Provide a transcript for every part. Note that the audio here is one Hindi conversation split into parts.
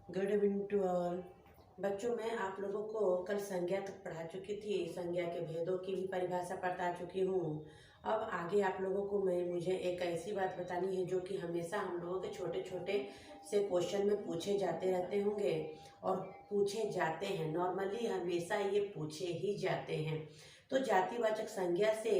Good evening to all. बच्चों, मैं आप लोगों को कल संज्ञा तक पढ़ा चुकी थी। संज्ञा के भेदों की भी परिभाषा बता चुकी हूँ। अब आगे आप लोगों को मुझे एक ऐसी बात बतानी है जो कि हमेशा हम लोगों के छोटे छोटे से क्वेश्चन में पूछे जाते रहते होंगे और पूछे जाते हैं। नॉर्मली हमेशा ये पूछे ही जाते हैं। तो जातिवाचक संज्ञा से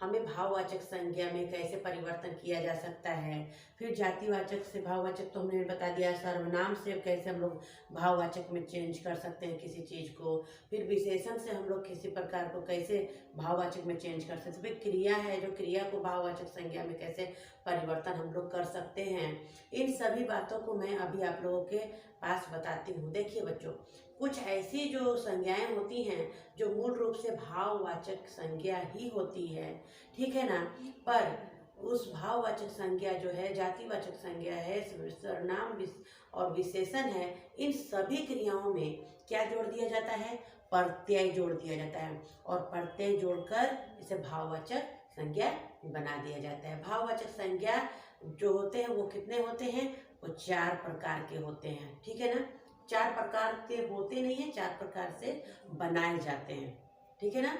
हमें भाववाचक संज्ञा में कैसे परिवर्तन किया जा सकता है। फिर जातिवाचक से भाववाचक तो हमने बता दिया। सर्वनाम से कैसे हम लोग भाववाचक में चेंज कर सकते हैं किसी चीज़ को। फिर विशेषण से हम लोग किसी प्रकार को कैसे भाववाचक में चेंज कर सकते हैं। फिर क्रिया है, जो क्रिया को भाववाचक संज्ञा में कैसे परिवर्तन हम लोग कर सकते हैं। इन सभी बातों को मैं अभी आप लोगों के पास बताती हूँ। देखिए बच्चों, कुछ ऐसी जो संज्ञाएं होती हैं जो मूल रूप से भाववाचक संज्ञा ही होती है, ठीक है ना। पर उस भाववाचक संज्ञा जो है, जातिवाचक संज्ञा है, सर्वनाम और विशेषण है, इन सभी क्रियाओं में क्या जोड़ दिया जाता है? प्रत्यय जोड़ दिया जाता है। और प्रत्यय जोड़कर इसे भाववाचक संज्ञा बना दिया जाता है। भाववाचक संज्ञा जो होते हैं वो कितने होते हैं? वो 4 प्रकार के होते हैं, ठीक है ना। 4 प्रकार के होते नहीं हैं, 4 प्रकार से बनाए जाते हैं, ठीक है ना।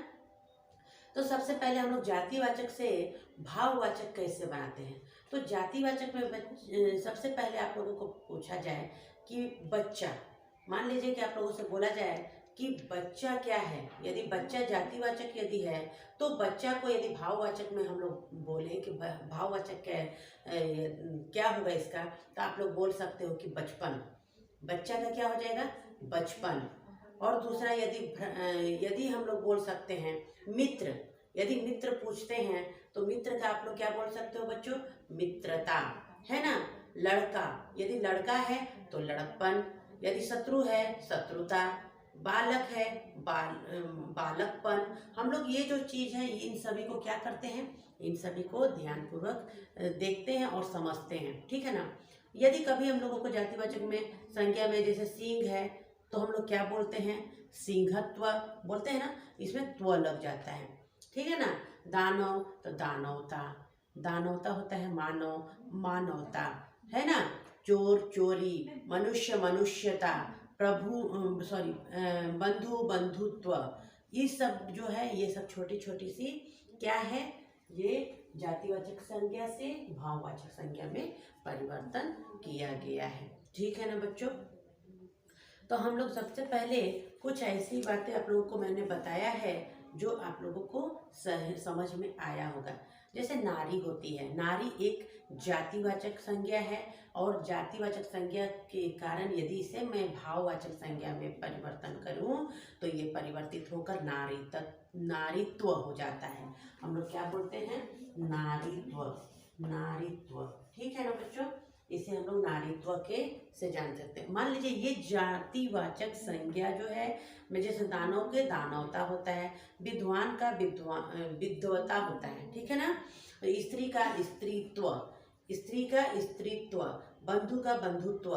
तो सबसे पहले हम लोग जातिवाचक से भाववाचक कैसे बनाते हैं। तो जातिवाचक में सबसे पहले आप लोगों को पूछा जाए कि बच्चा, मान लीजिए कि आप लोगों से बोला जाए कि बच्चा क्या है। यदि बच्चा जातिवाचक यदि है तो बच्चा को यदि भाववाचक में हम लोग बोले कि भाववाचक क्या होगा इसका, तो आप लोग बोल सकते हो कि बचपन। बच्चा का क्या हो जाएगा? बचपन। और दूसरा, यदि हम लोग बोल सकते हैं मित्र। यदि मित्र पूछते हैं तो मित्र का आप लोग क्या बोल सकते हो बच्चों? मित्रता, है ना। लड़का, यदि लड़का है तो लड़कपन। यदि शत्रु है, शत्रुता। बालक है, बालकपन। हम लोग ये जो चीज़ है इन सभी को क्या करते हैं? इन सभी को ध्यानपूर्वक देखते हैं और समझते हैं, ठीक है ना। यदि कभी हम लोगों को जातिवाचक में संज्ञा में जैसे सींग है तो हम लोग क्या बोलते हैं? सिंहत्व बोलते हैं ना, इसमें त्व लग जाता है, ठीक है ना। दानव तो दानवता। दानवता होता है मानव, मानवता, है ना। चोर चोरी, मनुष्य मनुष्यता, बंधु बंधुत्व। ये सब जो है, ये सब छोटी छोटी सी क्या है, ये जातिवाचक संज्ञा से भाववाचक संज्ञा में परिवर्तन किया गया है, ठीक है ना बच्चों। तो हम लोग सबसे पहले कुछ ऐसी बातें आप लोगों को मैंने बताया है जो आप लोगों को समझ में आया होगा। जैसे नारी होती है, नारी एक जातिवाचक संज्ञा है और जातिवाचक संज्ञा के कारण यदि इसे मैं भाववाचक संज्ञा में परिवर्तन करूं तो ये परिवर्तित होकर नारीत्व हो जाता है। हम लोग क्या बोलते हैं? नारीत्व, नारीत्व, ठीक है ना बच्चों। इसे हम लोग नारीत्व के से जान सकते हैं। मान लीजिए ये जातिवाचक संज्ञा जो है, मैं जैसे दानव के दानवता होता है, विद्वान का विद्वता होता है, ठीक है ना। स्त्री का स्त्रीत्व, स्त्री का स्त्रीत्व, बंधु का बंधुत्व।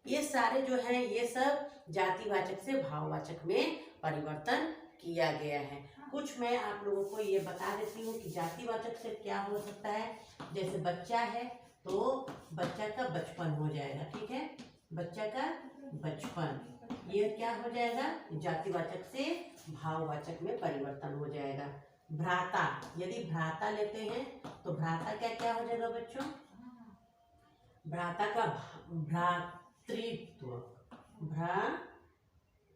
ये सारे जो है ये सब जातिवाचक से भाववाचक में परिवर्तन किया गया है। कुछ मैं आप लोगों को ये बता देती हूँ कि जातिवाचक से क्या हो सकता है। जैसे बच्चा है तो बच्चा का बचपन हो जाएगा, ठीक है। बच्चा का बचपन, ये क्या हो जाएगा? जातिवाचक से भाववाचक में परिवर्तन हो जाएगा। भ्राता, यदि भ्राता लेते हैं तो भ्राता क्या क्या हो जाएगा बच्चों? भ्राता का भ्रातृत्व,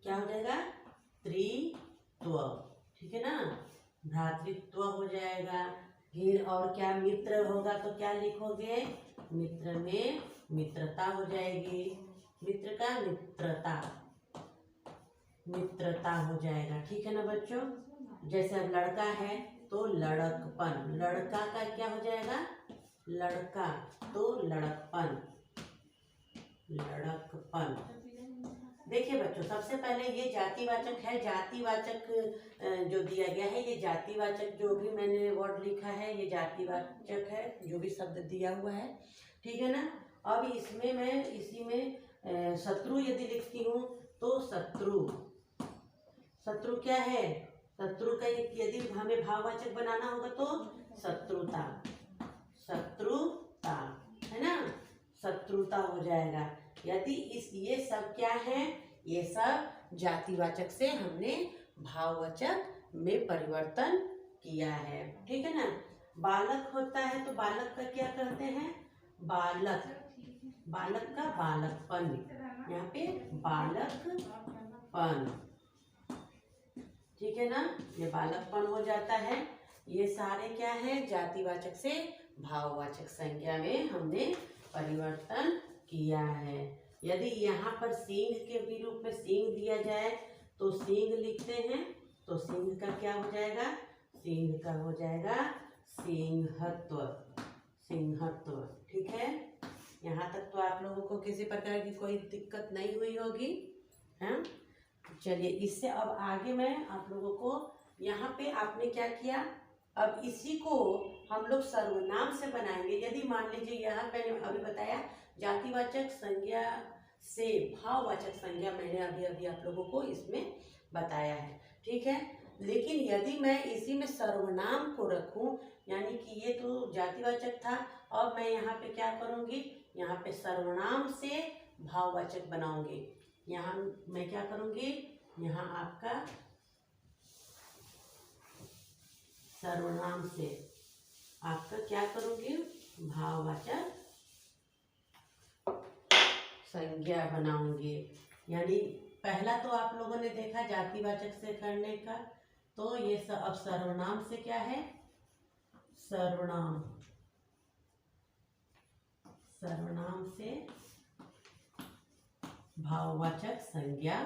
क्या हो जाएगा? त्रित्व, ठीक है ना। भ्रातृत्व हो जाएगा। फिर और क्या? मित्र होगा तो क्या लिखोगे? मित्र में मित्रता हो जाएगी। मित्र का मित्रता, मित्रता हो जाएगा, ठीक है ना बच्चों। जैसे अब लड़का है तो लड़कपन, लड़का का क्या हो जाएगा? लड़का तो लड़कपन, लड़कपन। देखिए बच्चों, सबसे पहले ये जातिवाचक है। जातिवाचक जो दिया गया है, ये जातिवाचक जो भी मैंने वर्ड लिखा है ये जातिवाचक है, जो भी शब्द दिया हुआ है, ठीक है ना। अब इसमें मैं इसी में शत्रु यदि लिखती हूँ तो शत्रु, शत्रु क्या है? शत्रु का यदि हमें भाववाचक बनाना होगा तो शत्रुता, शत्रुता, है ना। शत्रुता हो जाएगा। यदि ये सब क्या है, ये सब जातिवाचक से हमने भाववाचक में परिवर्तन किया है। ठीक है ना। बालक होता है तो बालक का क्या कहते हैं, बालक, बालक का बालकपन, यहाँ पे बालकपन। ठीक है ना, ये बालकपन हो जाता है। ये सारे क्या है, जातिवाचक से भाववाचक संज्ञा में हमने परिवर्तन किया है। यदि यहाँ पर सींग के भी रूप में सींग दिया जाए तो सींग लिखते हैं, तो सींग का क्या हो जाएगा, सींग का हो जाएगा सिंहत्व, सिंहत्व। ठीक है, यहाँ तक तो आप लोगों को किसी प्रकार की कोई दिक्कत नहीं हुई होगी। हाँ, चलिए इससे अब आगे मैं आप लोगों को, यहाँ पे आपने क्या किया, अब इसी को हम लोग सर्वनाम से बनाएंगे। यदि मान लीजिए यहाँ मैंने अभी बताया जातिवाचक संज्ञा से भाववाचक संज्ञा, मैंने अभी अभी आप लोगों को इसमें बताया है। ठीक है, लेकिन यदि मैं इसी में सर्वनाम को रखूं, यानी कि ये तो जातिवाचक था, अब मैं यहाँ पे क्या करूँगी, यहाँ पे सर्वनाम से भाववाचक बनाऊंगी। यहाँ मैं क्या करूँगी, यहाँ आपका सर्वनाम से आपका क्या करूँगी, भाववाचक संज्ञा बनाऊंगी। यानी पहला तो आप लोगों ने देखा जातिवाचक से करने का, तो ये अब सर्वनाम से क्या है, सर्वनाम, सर्वनाम से भाववाचक संज्ञा,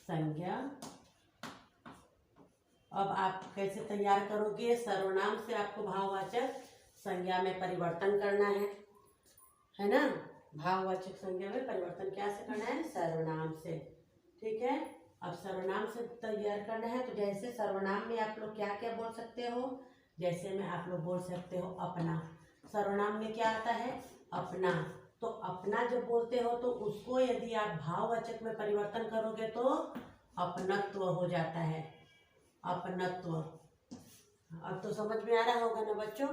संज्ञा। अब आप कैसे तैयार करोगे, सर्वनाम से आपको भाववाचक संज्ञा में परिवर्तन करना है ना। भाववाचक संज्ञा में परिवर्तन क्या से करना है, सर्वनाम से। ठीक है, अब सर्वनाम से तैयार करना है, तो जैसे सर्वनाम में आप लोग क्या क्या बोल सकते हो, जैसे में आप लोग बोल सकते हो अपना। सर्वनाम में क्या आता है, अपना। तो अपना जब बोलते हो तो उसको यदि आप भाववाचक में परिवर्तन करोगे तो अपनत्व हो जाता है, अपनत्व। अब तो समझ में आ रहा होगा ना बच्चों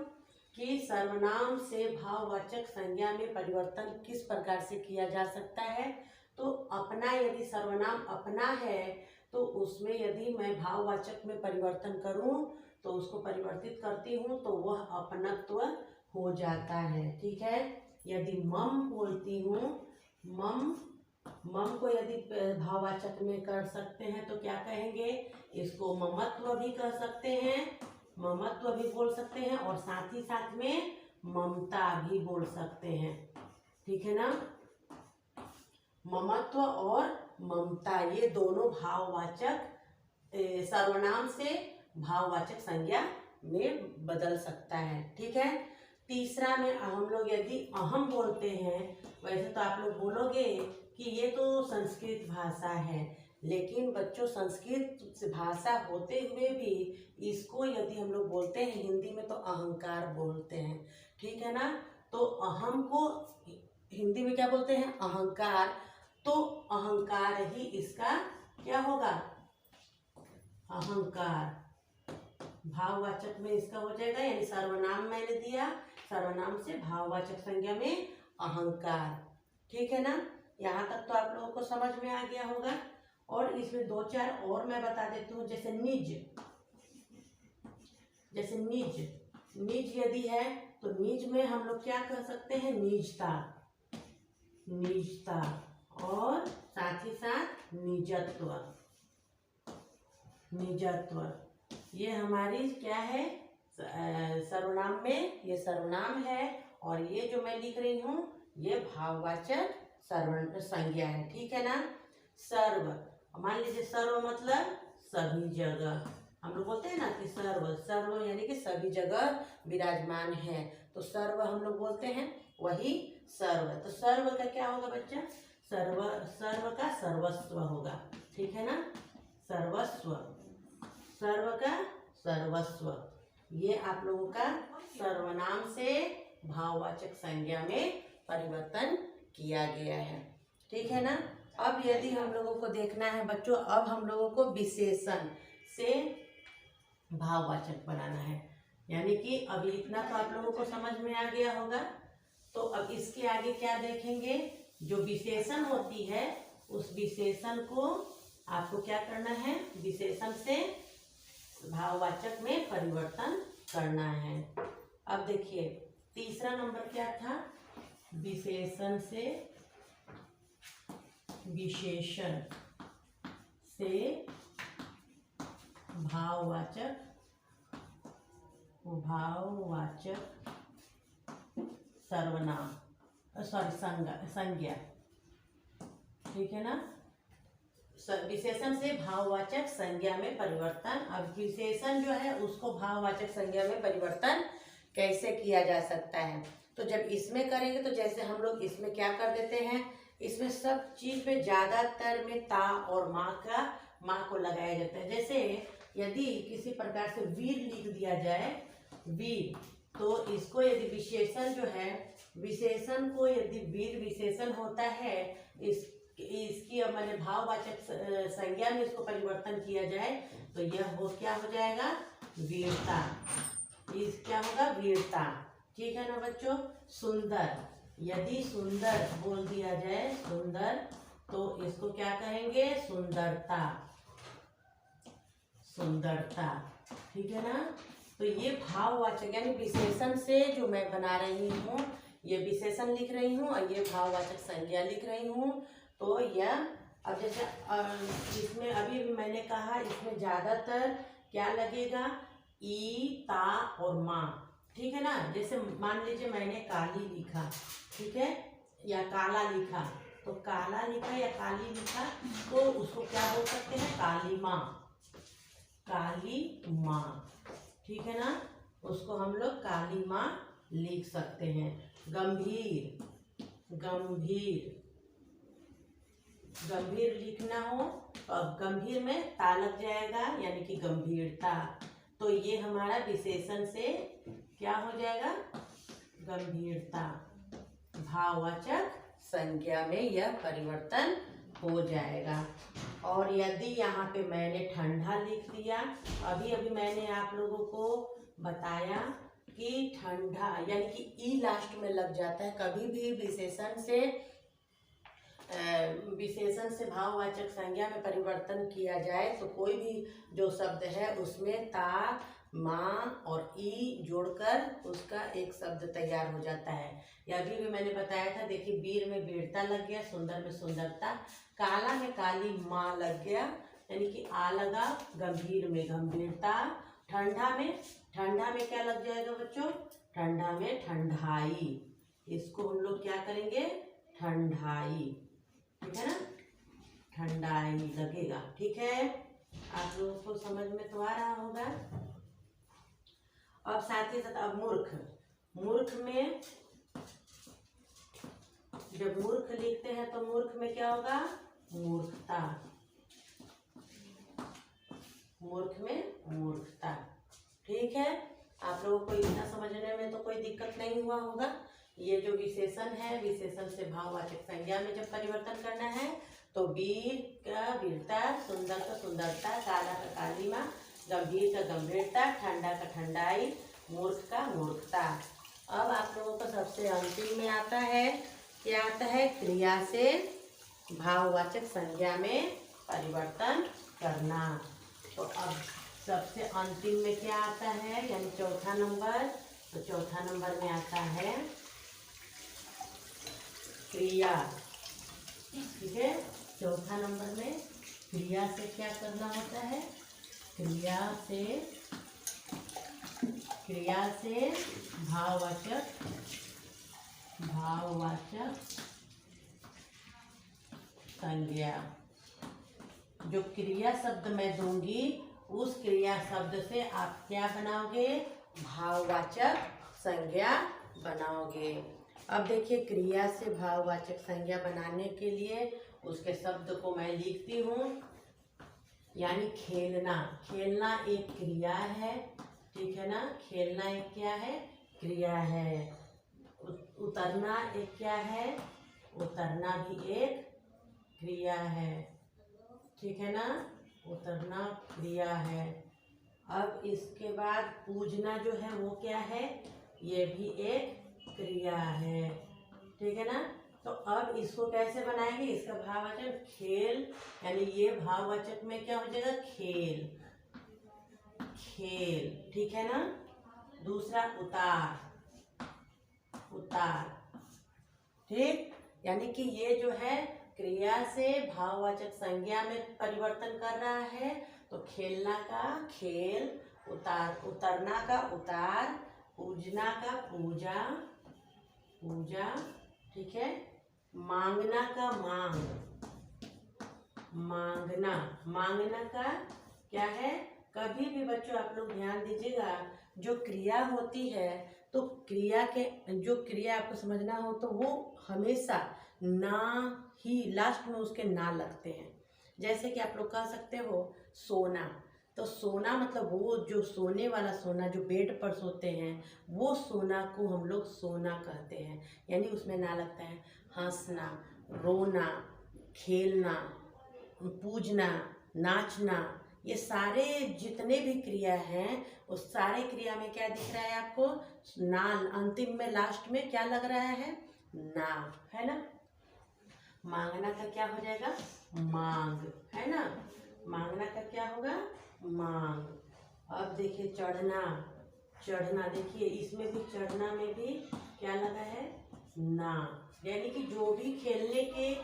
कि सर्वनाम से भाववाचक संज्ञा में परिवर्तन किस प्रकार से किया जा सकता है। तो अपना, यदि सर्वनाम अपना है तो उसमें यदि मैं भाववाचक में परिवर्तन करूं तो उसको परिवर्तित करती हूं तो वह अपनत्व हो जाता है। ठीक है, यदि मम बोलती हूँ, मम, मम को यदि भाववाचक में कर सकते हैं तो क्या कहेंगे, इसको ममत्व भी कह सकते हैं, ममत्व भी बोल सकते हैं, और साथ ही साथ में ममता भी बोल सकते हैं। ठीक है ना, ममत्व और ममता ये दोनों भाववाचक सर्वनाम से भाववाचक संज्ञा में बदल सकता है। ठीक है, तीसरा में हम लोग यदि अहम बोलते हैं, वैसे तो आप लोग बोलोगे कि ये तो संस्कृत भाषा है, लेकिन बच्चों संस्कृत भाषा होते हुए भी इसको यदि हम लोग बोलते हैं हिंदी में तो अहंकार बोलते हैं। ठीक है ना, तो अहम को हिंदी में क्या बोलते हैं, अहंकार। तो अहंकार ही इसका क्या होगा, अहंकार। भाववाचक में इसका हो जाएगा, यानी सर्वनाम मैंने दिया, सर्वनाम से भाववाचक संज्ञा में अहंकार। ठीक है ना, यहाँ तक तो आप लोगों को समझ में आ गया होगा। और इसमें दो चार और मैं बता देती हूँ, जैसे निज, जैसे निज, निज यदि है तो निज में हम लोग क्या कह सकते हैं, निजता, निजता, और साथ ही साथ निजत्व, निजत्व। ये हमारी क्या है, सर्वनाम में ये सर्वनाम है, और ये जो मैं लिख रही हूँ ये भाववाचक सर्व संज्ञा है। ठीक है ना, सर्व, मान लीजिए सर्व मतलब सभी जगह, हम लोग बोलते हैं ना कि सर्व, सर्व यानी कि सभी जगह विराजमान है, तो सर्व हम लोग बोलते हैं, वही सर्व। तो सर्व का क्या होगा बच्चा, सर्व, सर्व का सर्वस्व होगा। ठीक है ना, सर्वस्व, सर्व का सर्वस्व, ये आप लोगों का सर्वनाम से भाववाचक संज्ञा में परिवर्तन किया गया है। ठीक है ना, अब यदि हम लोगों को देखना है बच्चों, अब हम लोगों को विशेषण से भाववाचक बनाना है। यानी कि अभी इतना तो आप लोगों को समझ में आ गया होगा। तो अब इसके आगे क्या देखेंगे, जो विशेषण होती है उस विशेषण को आपको क्या करना है, विशेषण से भाववाचक में परिवर्तन करना है। अब देखिए तीसरा नंबर क्या था, विशेषण से विशेषण से भाववाचक सर्वनाम संज्ञा, ठीक है ना। विशेषण से भाववाचक संज्ञा में परिवर्तन। अब विशेषण जो है उसको भाववाचक संज्ञा में परिवर्तन कैसे किया जा सकता है, तो जब इसमें करेंगे तो जैसे हम लोग इसमें क्या कर देते हैं, इसमें सब चीज पे ज्यादातर में ता और माँ को लगाया जाता है। जैसे यदि किसी प्रकार से वीर लिख दिया जाए, वीर, तो इसको यदि विशेषण जो है, विशेषण को यदि वीर विशेषण होता है, इसकी मैंने भाववाचक संज्ञा में इसको परिवर्तन किया जाए तो यह क्या हो जाएगा, वीरता। इस क्या होगा, वीरता, ठीक है ना बच्चों। सुंदर, यदि सुंदर बोल दिया जाए, सुंदर, तो इसको क्या कहेंगे, सुंदरता, सुंदरता, ठीक है ना। तो ये भाववाचक यानी विशेषण से जो मैं बना रही हूँ, ये विशेषण लिख रही हूँ और ये भाववाचक संज्ञा लिख रही हूँ। तो यह अब जैसे इसमें अभी मैंने कहा इसमें ज्यादातर क्या लगेगा, ई, ता और माँ, ठीक है ना। जैसे मान लीजिए मैंने काली लिखा, ठीक है, या काला लिखा, तो काला लिखा या काली लिखा तो उसको क्या बोल सकते हैं, काली माँ, काली माँ, ठीक है ना। उसको हम लोग काली माँ लिख सकते हैं। गंभीर, गंभीर, गंभीर लिखना हो तो अब गंभीर में ता लग जाएगा यानी कि गंभीरता। तो ये हमारा विशेषण से क्या हो जाएगा, गंभीरता। भाववाचक संज्ञा में यह परिवर्तन हो जाएगा। और यदि यहाँ पे मैंने ठंडा लिख दिया, अभी अभी मैंने आप लोगों को बताया कि ठंडा यानी कि ई लास्ट में लग जाता है। कभी भी विशेषण से भाववाचक संज्ञा में परिवर्तन किया जाए तो कोई भी जो शब्द है उसमें ता, माँ और ई जोड़कर उसका एक शब्द तैयार हो जाता है। यह भी मैंने बताया था, देखिए वीर में वीरता लग गया, सुंदर में सुंदरता, काला में काली माँ लग गया यानी कि आ लगा, गंभीर में गंभीरता, ठंडा में क्या लग जाएगा बच्चों, ठंडा में ठंडाई। इसको हम लोग क्या करेंगे, ठंडाई, ठीक है ना, ठंडाई लगेगा, ठीक है। आप लोगों को समझ में तो आ रहा होगा। अब साथ ही साथ अब मूर्ख, मूर्ख में जब मूर्ख लिखते हैं तो मूर्ख में क्या होगा, मूर्खता, मूर्ख में मूर्खता, ठीक है। आप लोगों को इतना समझने में तो कोई दिक्कत नहीं हुआ होगा। ये जो विशेषण है, विशेषण से भाववाचक संज्ञा में जब परिवर्तन करना है तो वीर का वीरता, सुंदर का सुंदरता, काला का कालीमा, गंभीर का गंभीरता, ठंडा का ठंडाई, मूर्ख का मूर्खता। अब आप लोगों को सबसे अंतिम में आता है, क्या आता है, क्रिया से भाववाचक संज्ञा में परिवर्तन करना। तो अब सबसे अंतिम में क्या आता है, यानी चौथा नंबर, तो चौथा नंबर में आता है क्रिया, ठीक है। चौथा नंबर में क्रिया से क्या करना होता है, क्रिया से भाववाचक संज्ञा। जो क्रिया शब्द मैं दूंगी उस क्रिया शब्द से आप क्या बनाओगे, भाववाचक संज्ञा बनाओगे। अब देखिए क्रिया से भाववाचक संज्ञा बनाने के लिए उसके शब्द को मैं लिखती हूँ, यानी खेलना, खेलना एक क्रिया है, ठीक है ना। खेलना एक क्या है, क्रिया है। उतरना एक क्या है, उतरना भी एक क्रिया है, ठीक है ना, उतरना क्रिया है। अब इसके बाद पूजना जो है वो क्या है, ये भी एक क्रिया है, ठीक है ना। तो अब इसको कैसे बनाएंगे, इसका भाववाचक खेल, यानी ये भाववाचक में क्या हो जाएगा, खेल, खेल, ठीक है ना। दूसरा उतार, उतार, ठीक, यानी कि ये जो है क्रिया से भाववाचक संज्ञा में परिवर्तन कर रहा है। तो खेलना का खेल, उतार, उतरना का उतार, पूजना का पूजा, पूजा, ठीक है। मांगना का मांग, मांगना, मांगना का क्या है। कभी भी बच्चों आप लोग ध्यान दीजिएगा, जो क्रिया होती है तो क्रिया के, जो क्रिया आपको समझना हो तो वो हमेशा ना ही लास्ट में उसके ना लगते हैं। जैसे कि आप लोग कह सकते हो सोना, तो सोना मतलब वो जो सोने वाला सोना, जो बेड पर सोते हैं वो सोना को हम लोग सोना कहते हैं, यानी उसमें ना लगता है। हंसना, रोना, खेलना, पूजना, नाचना, ये सारे जितने भी क्रिया हैं उस सारे क्रिया में क्या दिख रहा है आपको, ना, अंतिम में लास्ट में क्या लग रहा है, ना, है ना। मांगना का क्या हो जाएगा, मांग, है ना। मांगना का क्या होगा, मांग। अब देखिए चढ़ना, चढ़ना, देखिए इसमें भी चढ़ना में भी क्या लगा है, ना, यानी कि जो भी खेलने के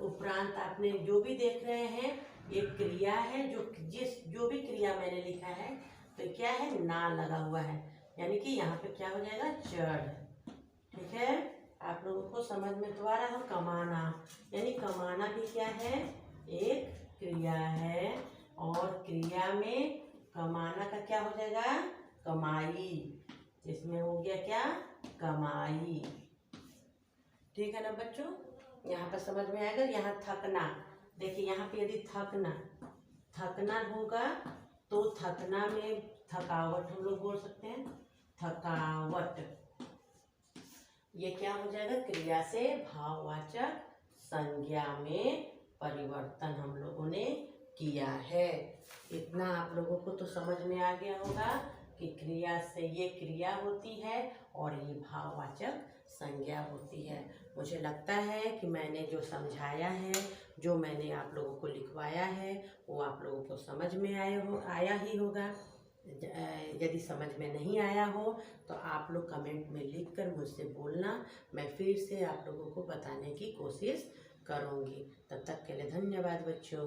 उपरांत आपने जो भी देख रहे हैं ये क्रिया है, जो भी क्रिया मैंने लिखा है तो क्या है, ना लगा हुआ है, यानी कि यहाँ पे क्या हो जाएगा, चढ़, ठीक है। आप लोगों को समझ में तो आ रहा है। कमाना, यानी कमाना भी क्या है, एक क्रिया है, और क्रिया में कमाना का क्या हो जाएगा, कमाई, इसमें हो गया क्या, कमाई, ठीक है ना बच्चों। यहाँ पर समझ में आएगा। यहाँ थकना, देखिए यहाँ पे यदि थकना, थकना होगा तो थकना में थकावट हम लोग बोल सकते हैं, थकावट, ये क्या हो जाएगा, क्रिया से भाववाचक संज्ञा में परिवर्तन हम लोगों ने किया है। इतना आप लोगों को तो समझ में आ गया होगा कि क्रिया से ये क्रिया होती है और ये भाववाचक संज्ञा होती है। मुझे लगता है कि मैंने जो समझाया है, जो मैंने आप लोगों को लिखवाया है वो आप लोगों को समझ में आया ही होगा। यदि समझ में नहीं आया हो तो आप लोग कमेंट में लिखकर मुझसे बोलना, मैं फिर से आप लोगों को बताने की कोशिश करूँगी। तब तक के लिए धन्यवाद बच्चों।